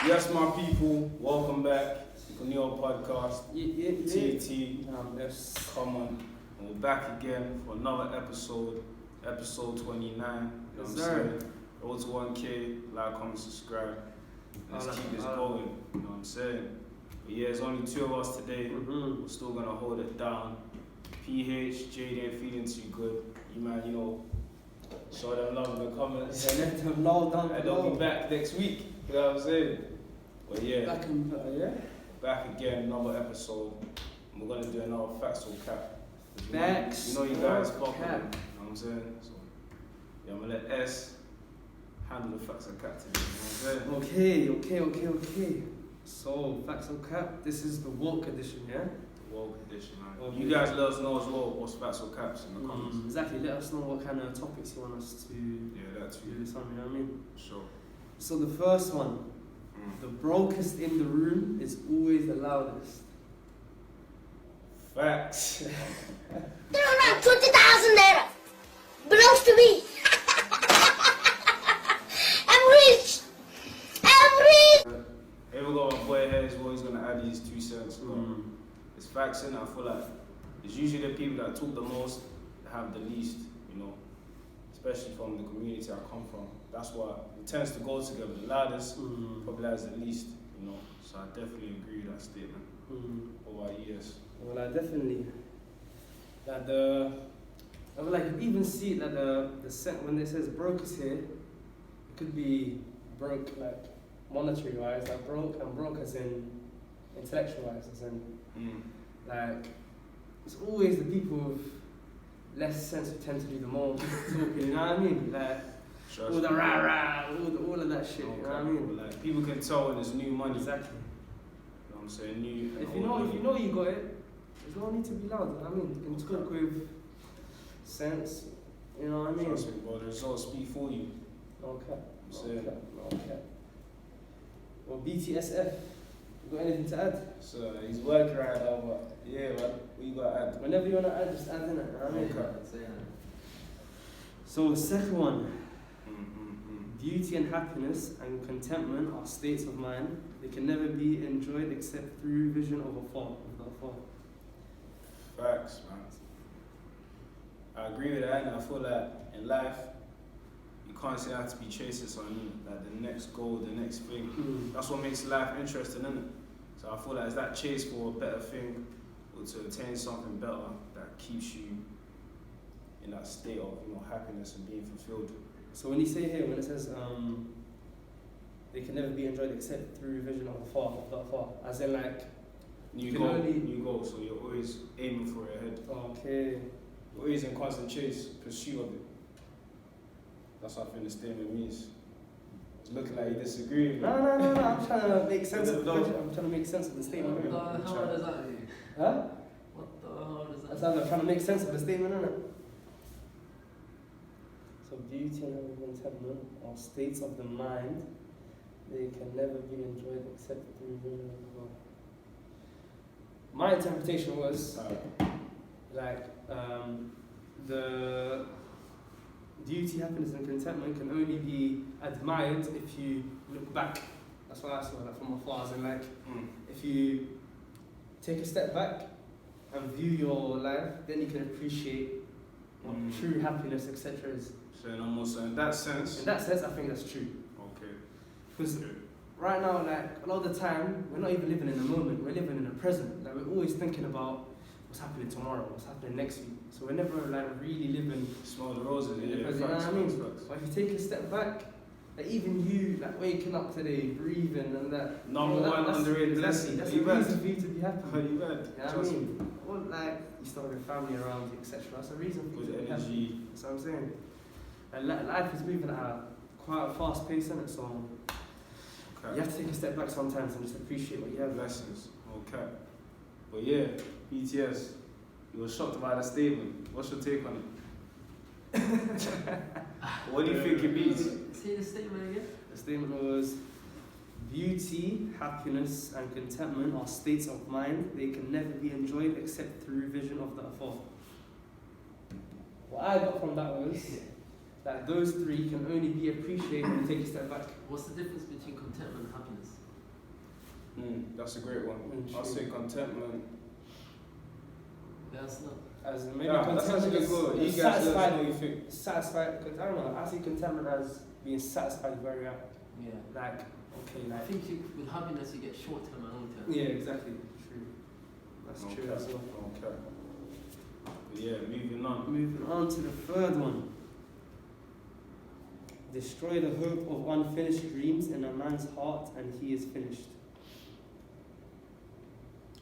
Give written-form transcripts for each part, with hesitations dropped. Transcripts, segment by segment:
Yes, my people, welcome back. Incognito podcast. TT. Come on. And we're back again for another episode 29. You know what I'm saying? Roll to 1K, like, comment, subscribe. Let's keep this going. You know what I'm saying? But yeah, there's only two of us today. We're still gonna hold it down. PH, Jade ain't feeling too good. You man, you know, show them love in the comments. Yeah, let them know down below. And they'll be back next week. You know what I'm saying? But yeah, back again, another episode. And we're gonna do another facts or cap. Facts. You know you guys pop. You know what I'm saying? So yeah, I'm gonna let S handle the facts or cap today. You know what I'm saying? Okay. So, facts or cap, this is the woke edition, yeah? Woke edition, man. Okay. You guys let us know as well what's facts or caps in the comments. Exactly, let us know what kind of topics you want us to do this on, you know what I mean? Sure. So the first one, the brokest in the room is always the loudest. Facts. There are around 20,000 naira. Belongs to me. I'm rich. Here we go, my boy here as well. He's gonna add his 2 cents. It's facts in. I feel like it's usually the people that talk the most have the least, you know, especially from the community I come from. That's why it tends to go together. The loudest probably has the least, you know. So I definitely agree with that statement. What about you? Yes? Well, I definitely. I would like even see that the set when it says brokest here, it could be broke like monetary wise, like broke, and broke as in intellectual wise, as in like it's always the people with less sense who tend to do the more talking. You know what I mean? Like all the rah, all of that shit. Okay. You know what I mean? Like people can tell when there's new money. Exactly. You know what I'm saying? New. If you know you got it, there's no need to be loud. You know what I mean? You can talk with sense. You know what I mean? Trust me, bro. The results speak for you. Okay. Okay. Well, BTSF, you got anything to add? So he's working right now, but yeah, man, what you got to add? Whenever you want to add, just add in it. I mean, So the second one, beauty and happiness and contentment are states of mind. They can never be enjoyed except through vision of afar. Facts, man. I agree with that, and I feel like in life, you can't say have to be chasing something, like the next goal, the next thing. That's what makes life interesting, isn't it? So I feel like it's that chase for a better thing, or to attain something better that keeps you in that state of, you know, happiness and being fulfilled. So when you say here, when it says they can never be enjoyed except through vision of afar, as in like new goal, so you're always aiming for it ahead. Okay. You're always in constant pursuit of it. That's what I think the statement means. It's looking like you disagree with me. No. I'm trying to make sense of the statement. What the hell does that mean? Huh? What the hell does that mean? That's I'm trying to make sense of the statement, isn't it? So beauty and contentment are states of the mind. They can never be enjoyed except through vision of God. My interpretation was like the beauty, happiness, and contentment can only be admired if you look back. That's what I saw, like from afar. As in, like, if you take a step back and view your life, then you can appreciate what true happiness, etc. is. So in that sense, I think that's true. Okay. Because right now, like a lot of the time, we're not even living in the moment. We're living in the present. Like we're always thinking about what's happening tomorrow, what's happening next week. So we're never like really living. Smell the roses. You know what I mean? But if you take a step back, like even you like waking up today, breathing and that. Number one underrated blessing. That's a reason for you to be happy. You bet. You know what I mean? Or like you start with family around you, etc. That's a reason for you to be happy. That's what I'm saying. And life is moving at quite a fast pace, isn't it? So you have to take a step back sometimes and just appreciate what you have. Blessings. Okay. But yeah, BTS, you were shocked by the statement. What's your take on it? What do you think it means? Say the statement again. The statement was, beauty, happiness, and contentment are states of mind. They can never be enjoyed except through vision of the afar. What I got from that was that those three can only be appreciated when you take a step back. What's the difference between contentment and happiness? That's a great one. I'll say contentment. That's not. As maybe Yeah, that's contentment actually good. You is guys let us know satisfied. what you think. Satisfied, because I don't know. I see contentment as being satisfied where you're at. Yeah. Like, okay, I like. think with happiness you get short term and long term. Yeah, exactly. True. That's true as well. Okay. But yeah, moving on. Moving on to the third one. Destroy the hope of unfinished dreams in a man's heart, and he is finished.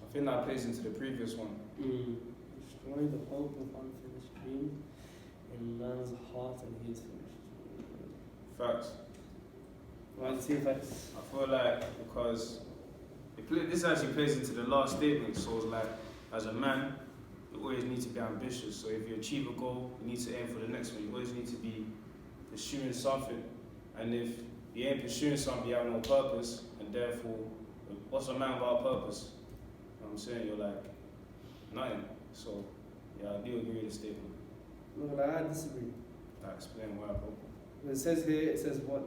I think that plays into the previous one. Destroy the hope of unfinished dreams in a man's heart, and he is finished. Facts. Why do you say facts? I feel like because this actually plays into the last statement. So it's like, as a man, you always need to be ambitious. So if you achieve a goal, you need to aim for the next one. You always need to be pursuing something. And if you ain't pursuing something, you have no purpose. And therefore, what's a man without purpose? You know what I'm saying? You're like, nothing. So, yeah, I do agree with the statement. Look, I disagree. I explain why, bro. It says here, it says what?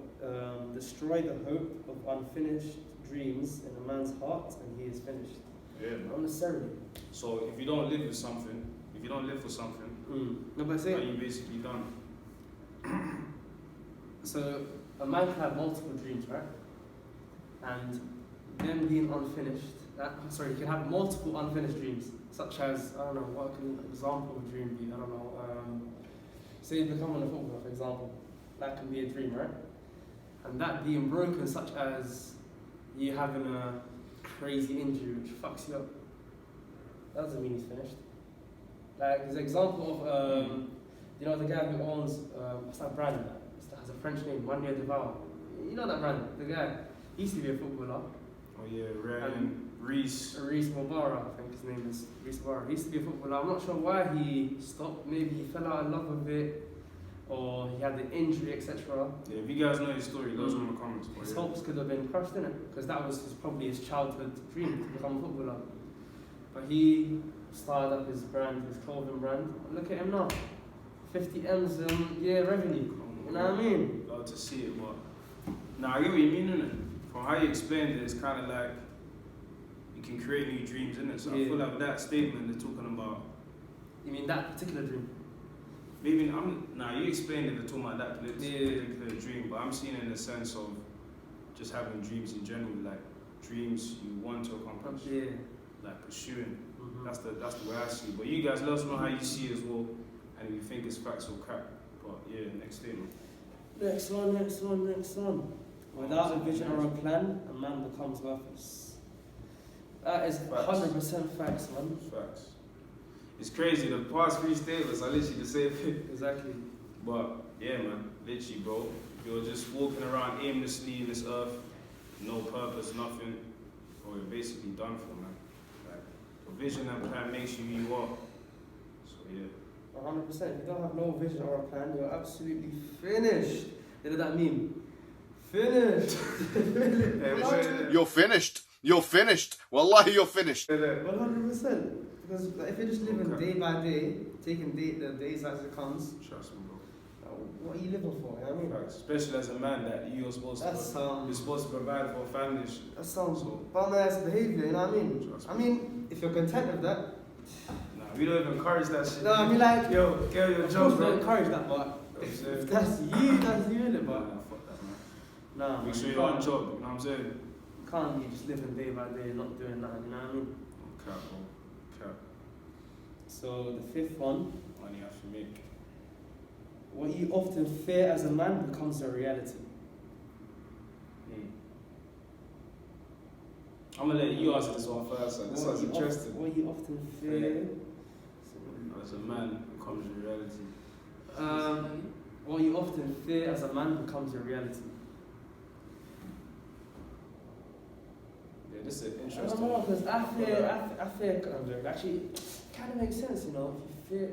Destroy the hope of unfinished dreams in a man's heart, and he is finished. Yeah, man. Not necessarily. So if you don't live with something, if you don't live for something, No, but I say, then you're basically done. so a man can have multiple dreams, right? And them being unfinished. Sorry, you can have multiple unfinished dreams, such as, I don't know, what could an example of a dream be? I don't know. Say you become a footballer, for example. That can be a dream, right? And that being broken, such as you having a crazy injury which fucks you up. That doesn't mean he's finished. Like, there's an example of, you know, the guy who owns, what's that brand? That has a French name, devote. You know that brand? The guy, he used to be a footballer. Oh yeah, Ryan, Reese Mobara, I think his name is. Reese Mobara. He used to be a footballer. I'm not sure why he stopped. Maybe he fell out of love with it, or he had an injury, etc. Yeah, if you guys know his story, let us know in the comments. His hopes could have been crushed, innit? Because that was probably his childhood dream, to become a footballer. But he started up his brand, his clothing brand. Look at him now. 50 M's year revenue. You know what I mean? Love to see it, but I get what you mean, innit? From how you explained it, it's kind of like you can create new dreams, innit? So I feel like with that statement, they're talking about. You mean that particular dream? Maybe you explained it, they're talking about that particular dream, but I'm seeing it in the sense of just having dreams in general, like dreams you want to accomplish, like pursuing. That's the way I see it. But you guys let us know how you see it as well, and if you think it's facts or crap. But yeah, next statement. Next one. Without a vision or a plan, a man becomes worthless. That is 100% facts, man. Facts. It's crazy, the past 3 statements are literally the same thing. Exactly. But yeah, man, literally, bro. If you're just walking around aimlessly in this earth, no purpose, nothing, or you're basically done for, man. Like, a vision and plan makes you who you are. So yeah. 100%. If you don't have no vision or a plan, you're absolutely finished. What does that mean? Finished. You're finished. You're finished. Wallahi, you're finished. 100%. Because if you're just living day by day, taking the days as it comes, Trust me, bro. what are you living for? You know what I mean? Facts. Especially as a man that you're supposed to provide for a family. That sounds bum ass behaviour, you know what I mean? Trust me. I mean, if you're content with that. Nah, we don't even encourage that shit. No, I mean like, yo, get your of job, course bro. don't encourage that, but if that's you, innit? Nah, But fuck that, man. nah, Make man, sure you you're on can't- job, you know what I'm saying? You can't be just living day by day and not doing nothing, you know what I mean? Cap, bro. Cap. So the 5th one, Money I should make. what you often fear as a man becomes a reality. I'm gonna let you answer this one first. This one's interesting. What you often fear As a man becomes a reality. what you often fear as a man becomes a reality. Yeah, this is I interesting. don't know, because I fear actually kind of makes sense, you know, if you fear.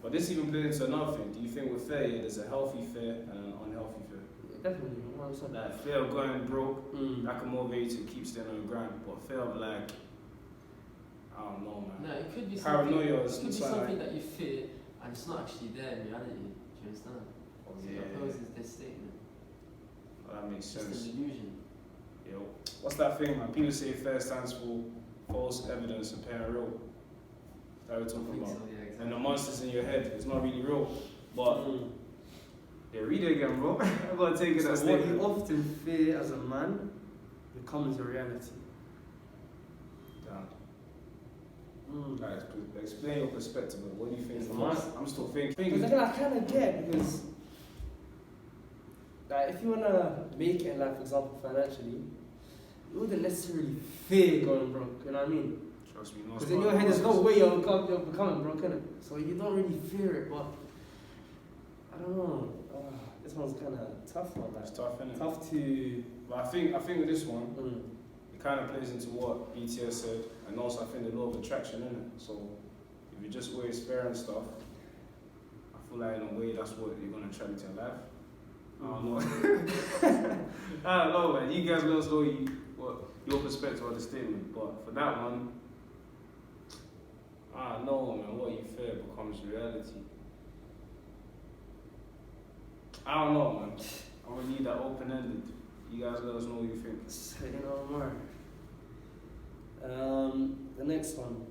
But this even plays into another thing. Do you think with fear, there's a healthy fear and an unhealthy fear? Definitely, 100%. Like fear of going broke, Mm. that can motivate you to keep staying on the grind. But fear of like, I don't know, man. No, it could be Paranoia is something. It could be something something like- that you fear and it's not actually there in reality. Do you understand? So it opposes this statement. That makes It's just sense. an illusion. Yo, what's that thing, man? People say FAIR stands for false evidence appearing real. That we're I talking think about. so, yeah, exactly. And the monsters in your head, it's not really real. But yeah, read it again, bro. I'm gonna take it So as what you statement. often fear as a man becomes a reality. Damn. Mm. Right, explain your perspective. What do you think? It's mine. I'm still thinking. Because I kind of get, because like, if you want to make it in life, for example, financially, you wouldn't necessarily fear going broke, you know what I mean? Trust me, no. Because in your head, there's no way you're becoming broke, innit? So you don't really fear it, but I don't know. This one's kind of tough one. It's Like, tough, innit? tough to. But I think with this one, Mm. it kind of plays into what BTS said, and also I think the law of attraction, innit? So if you just always fair and stuff, I feel like in a way that's what you're gonna attract into your life. I don't know. I don't know, man. You guys let us know what your perspective on the statement. But for that one, I don't know, man. What you fear becomes reality. I don't know, man. I'm gonna leave that open-ended. You guys let us know what you think. Say no more. The next one.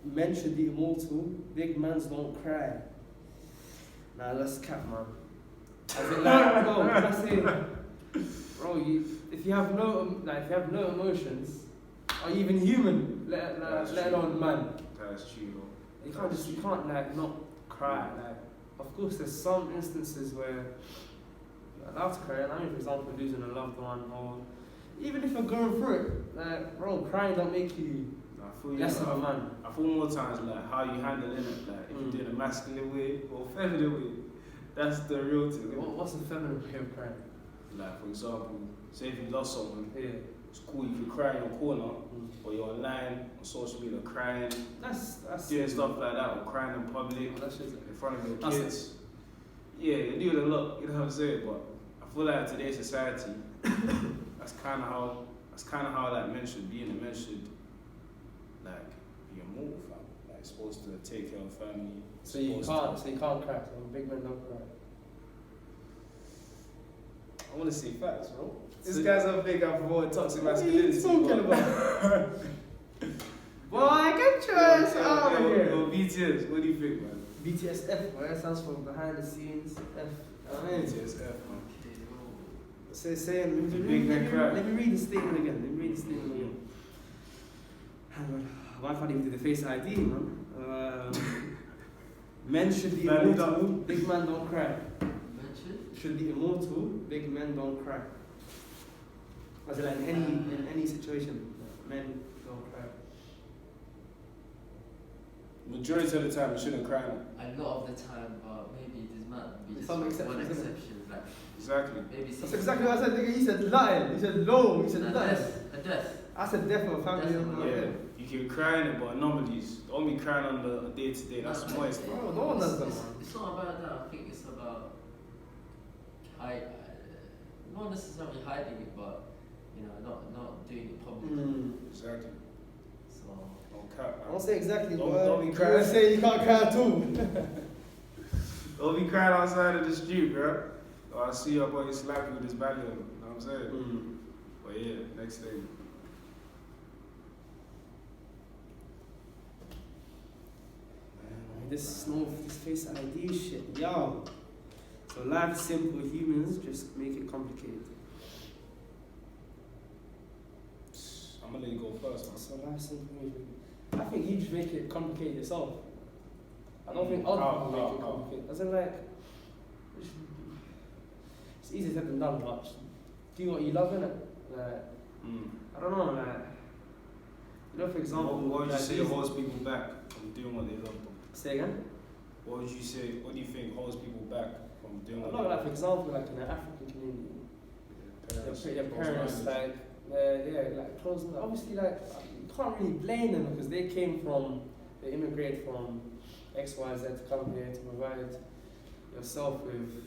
Men should be immortal. Big mans don't cry. Nah, that's cap, man. As in, like, no, when I say, bro, if you have no emotions, are you even human? Let alone man. That's true, though. You can't like not cry. Like, of course, there's some instances where you're allowed to cry. I mean, for example, losing a loved one, or even if you're going through it, like, bro, crying don't make you I feel less of a man. I feel more times like how you handle it. Like if you do it in a masculine way or feminine way, that's the real thing. What's a feminine way of crying? Like for example, say if you love someone, Yeah. it's cool. You can cry in your corner, or you're online on social media crying, That's doing stuff like that, or crying in public That's just in front of your That's kids. Yeah, you do it a lot. You know what I'm saying? But I feel like in today's society, that's kind of how like men should be, and men should like be immortal, fam. Like supposed to take care of family. So you can't cry. So big men don't cry. I want to say facts, bro. This So- guy's a big up for toxic What are you masculinity. talking about? Boy, get your ass out of here. BTS, what do you think, man? BTSF, well, that stands for behind the scenes F. I mean, BTSF, man. saying, Big man cry. let me read the statement again. Hang on. Why can't even do the face ID, man? Men should be Valid immortal, up. big man don't cry. Mention? Should be immortal, big men don't cry. As in, like, in any situation, men don't cry. Majority of the time, you shouldn't cry. A lot of the time, but maybe this might be just Some one exceptions, isn't it? exception. Like Exactly. maybe That's exactly what I said, nigga. You said Latin, you said low, you said a Latin. death. I said death of a family Death, member. Yeah, you can cry in it, but anomalies. Don't be crying on the day to day. That's No, moist, Bro, bro. no one does that, It's, man. it's not about that. I think it's about not necessarily hiding it, but not doing it publicly. Exactly. So Don't cap, I man. don't say exactly, Don't- but don't be you crying. say you can't cry at all. Don't be crying outside of the street, bro. Or I see your boy slap you with his belly on. You know what I'm saying? But yeah, next thing. This face ID shit, yo. So life's simple, humans just make it complicated. I'm gonna let you go first, man. So life's simple, I think you just make it complicated yourself. I don't think How? other people make it How? complicated. As in, like, it's easier said than done, but do what you love, innit? Like, I don't know, like, you know, for example, What would you like, say these- holds people back from doing what they love? Say again? What would you say? What do you think holds people back from doing A what lot, they like, love? for example, like in the African community, your parents, close-minded. like, like close. Obviously, like, you can't really blame them because they they immigrated from X, Y, Z to come here to provide yourself with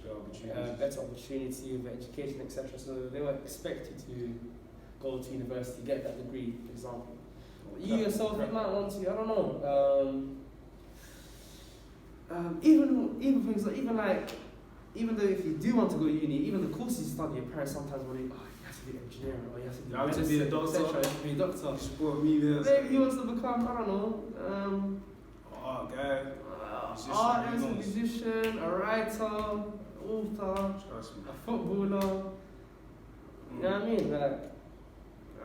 Better opportunities. better opportunity, with education, etc. So they were expected to go to university, get that degree, for example. You yourself, you might want to, I don't know. Even things like, even though if you do want to go to uni, even the courses you study, your parents sometimes want to, you have to do engineering, or you have to do You have to be a doctor. etc. You have to be a doctor. Support me there. Maybe he wants to become, I don't know, Oh, guy. Musician, artist, who a knows? musician, a writer, author, Trust me. a footballer. You know what I mean? Like,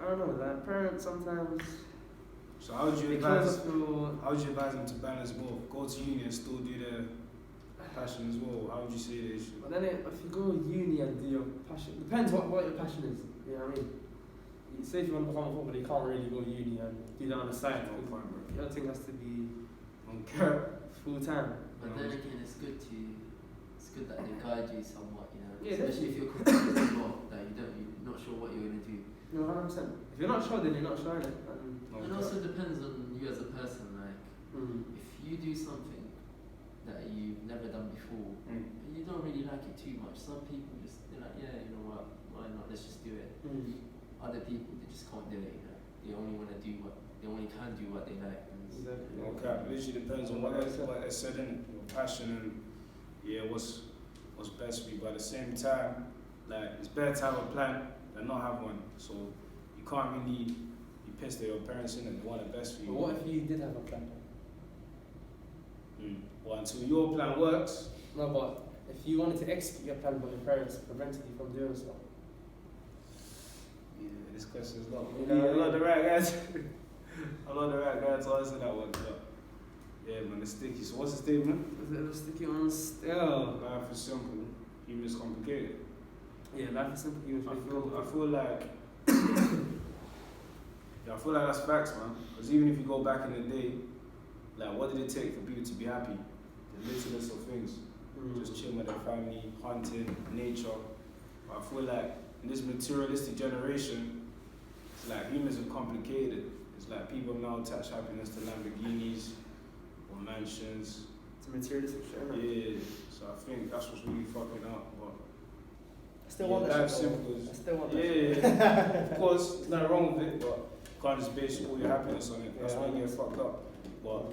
I don't know, like parents sometimes. So how would you Because advise? How would you advise them to balance both? Go to uni and still do their passion as well. How would you say they should? But then if you go uni and do your passion, depends what your passion is. You know what I mean? You say if you want to become a footballer, you can't really go uni and do that on the side. No point, bro. The other thing has to be Okay. full time. But then again, it's good that they guide you somewhat, you know. Yeah, Especially if you're confused as well, that you're not sure what you're gonna do. No, 100%. If you're not sure, then you're not sure. And, And also depends on you as a person. Like, mm. if you do something that you've never done before, and you don't really like it too much, some people they're like, yeah, you know what, why not? Let's just do it. Other people, they just can't do it. You know, they only want to do they only can do what they like. And Exactly. Okay, it literally depends on what I said in your passion and what's best for you. But at the same time, like it's better to have a plan than not have one. So you can't really be pissed at your parents in it. They want the best for you. But what if you did have a plan? Well, until your plan works. No, but if you wanted to execute your plan, but your parents prevented you from doing so. Yeah, this question is not. Yeah, I'm not the right guy. I'm not the right guy to answer that one. But yeah, man, it's sticky. So what's the statement? Is it a sticky one still? Life is simple, even it's complicated. Yeah, life is simple. I feel like I feel like that's facts, man. Because even if you go back in the day, like what did it take for people to be happy? The littlest of things. Just chilling with their family, hunting, nature. But I feel like in this materialistic generation, it's like humans are complicated. It's like people now attach happiness to Lamborghinis or mansions. It's a materialistic shit, innit? Yeah, so I think that's what's really fucking up. But I still want that life's shit. simple. I still want that Yeah, shit. of course, there's nothing wrong with it, but you can't just base all your happiness on it. That's why you get fucked up. But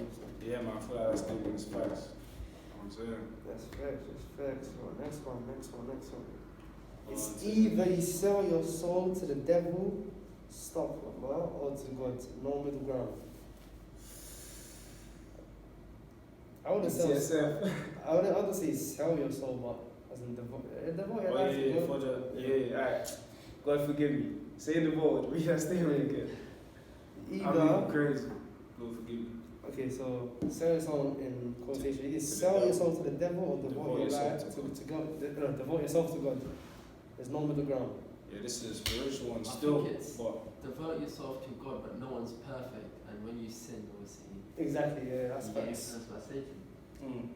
yeah, man, I feel like that's the biggest facts. You know what I'm saying? That's facts. Well, next one. It's Oh, either you sell your soul to the devil, stop, or to God. No middle ground. I wouldn't say sell your soul, but as in devote your Oh, life to for God. alright. God forgive me. Say the word. We have to stay with it again. I'm Either, crazy. God forgive me. okay, so sell your soul in quotation. Either sell your soul to the devil or devote your life to God. No, devote yourself to God. There's no middle ground. Yeah, this is a spiritual one I still. think it's But devote yourself to God, but no one's perfect. And when you sin, obviously, Exactly, yeah, that's yeah, facts. that's what I say to you.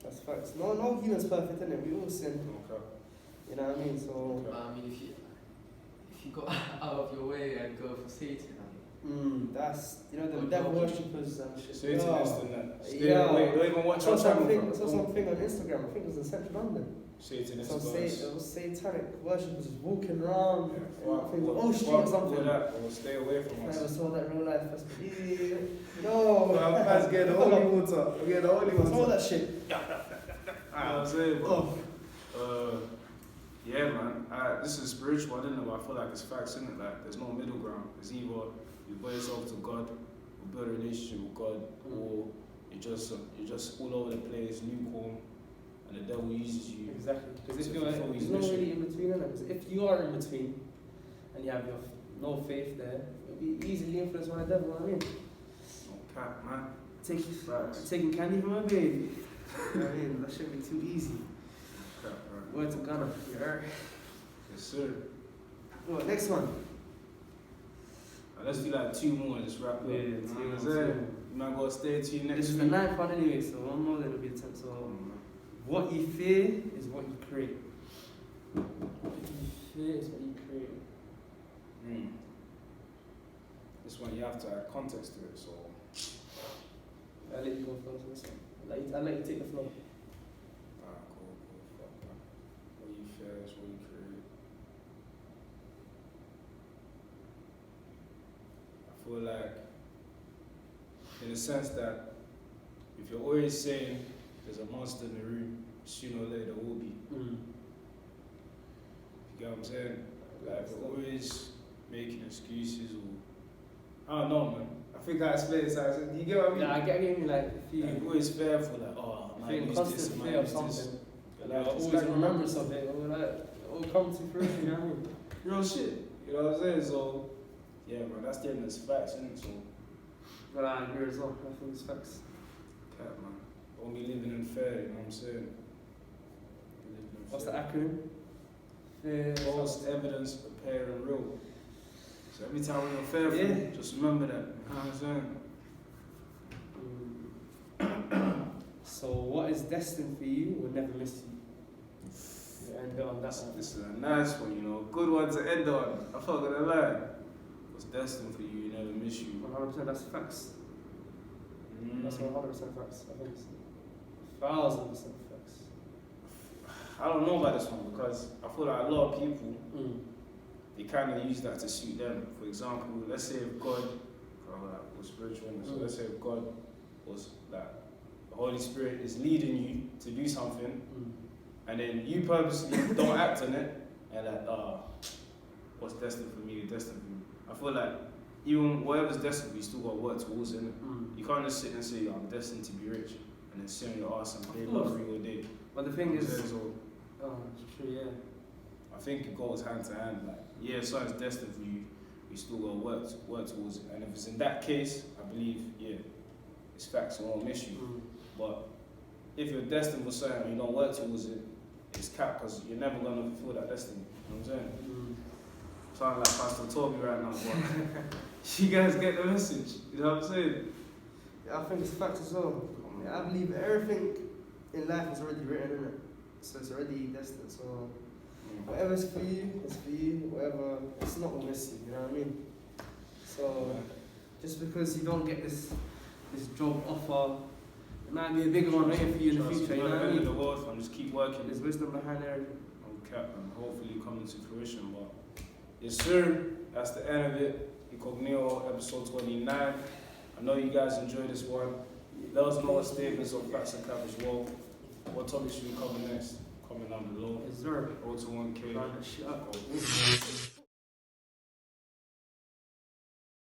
That's facts. No human's perfect, innit? We all sin. okay. You know what I mean? So, But I mean, if you go out of your way and go for Satan, that's, you know, the Good devil luck. worshippers and shit. Say to this and that. Stay Yeah. away. Don't even watch I saw our channel. something on Instagram, I think it was in Central London. Say to this Some and satanic worshippers walking around. Yeah, I think it was Oak Street or something. Or stay away from I us. never saw that in real life. No, Man's getting the holy water. I'm getting the holy I saw water. that shit. You know what I'm saying? But, yeah, man. This is spiritual, isn't it? But I feel like it's facts, isn't it? Like, there's no middle ground. It's either you put yourself to God, or build a relationship with God, or you're just all over the place, lukewarm, and the devil uses you. Exactly. Because if to you're, fulfill his there's no mission. really in between, innit? Because if you are in between and you have your no faith there, you'll be easily influenced by the devil. You know what I mean, No cap, man. Facts. taking candy from my baby. You know what I mean, that should be too easy. Cap, right. Word to Ghana. You heard? Yes, sir. What, next one? Let's do like 2 more and just wrap up. Yeah, You know two what I'm more, saying? You might gotta stay tuned next This is the week. 9th one anyway, so one more then it'll be the 10th. So, what you fear is what you create. What you fear is what you create. This one you have to add context to it, so. I'll let you go first on this one. I'll let you take the floor. Cool. Fuck that. What you fear is what you create. I feel like, in the sense that if you're always saying there's a monster in the room, sooner or later there will be. You get what I'm saying? Like, we're always making excuses or I don't know, man. I think I explained it. So do you get what I mean? Yeah, I get me. Like if you Like, always fearful, like, oh, I might feel lose constant this, I might fear of lose this. something, Like, like it's always like remembrance of it, or like it will come to fruition. You know what I mean? real shit. You know what I'm saying? So, yeah, bro, that's the end of facts, isn't it? So, But I agree as well. I think it's facts. cat, man. Don't be living in fear, you know what I'm saying? Living in What's the fear. acronym? Fear. False evidence appearing real. So every time you're fearful, Yeah. just remember that. You know what I'm saying? So what is destined for you will never miss you. Yeah, end it on that one. This is a nice one, you know. Good one to end on. I'm not gonna lie. What's destined for you, never miss you. 100%. That's facts. That's Mm. 100% facts. I think it's 1,000% facts. I don't know about this one because I feel like a lot of people Mm. they kind of use that to suit them. For example, let's say if God, was spiritual, so let's say if God was like the Holy Spirit is leading you to do something, and then you purposely don't act on it, and like, what's destined for me is destined for me. I feel like even whatever's destined for you, still got to work towards it. Innit? You can't just sit and say, I'm destined to be rich, and then sit on your ass and play lottery all day. But the thing is, So, it's true, yeah. I think it goes hand to hand. Like, yeah, something's destined for you, you still got to work towards it. And if it's in that case, I believe, yeah, it's facts, it won't miss you. But if you're destined for something and you don't work towards it, it's cap because you're never going to fulfill that destiny. You know what I'm saying? Sounding like Pastor Toby right now, but you guys get the message. You know what I'm saying? Yeah, I think it's facts as well. Yeah, I believe everything in life is already written, isn't it? So it's already destined. So whatever's for you, it's for you. Whatever, it's not gonna miss you. You know what I mean? So just because you don't get this job offer, it might be a bigger one waiting for you in the future. You know what I mean? The world, and just keep working. There's wisdom behind everything. Okay, and hopefully come into fruition. But yes, sir, that's the end of it. Incognito, episode 29. I know you guys enjoyed this one. Let us know what statements or facts and cap as well. What topics should we cover next? Comment down below. Yes, sir. 0 to 1K. Shut up.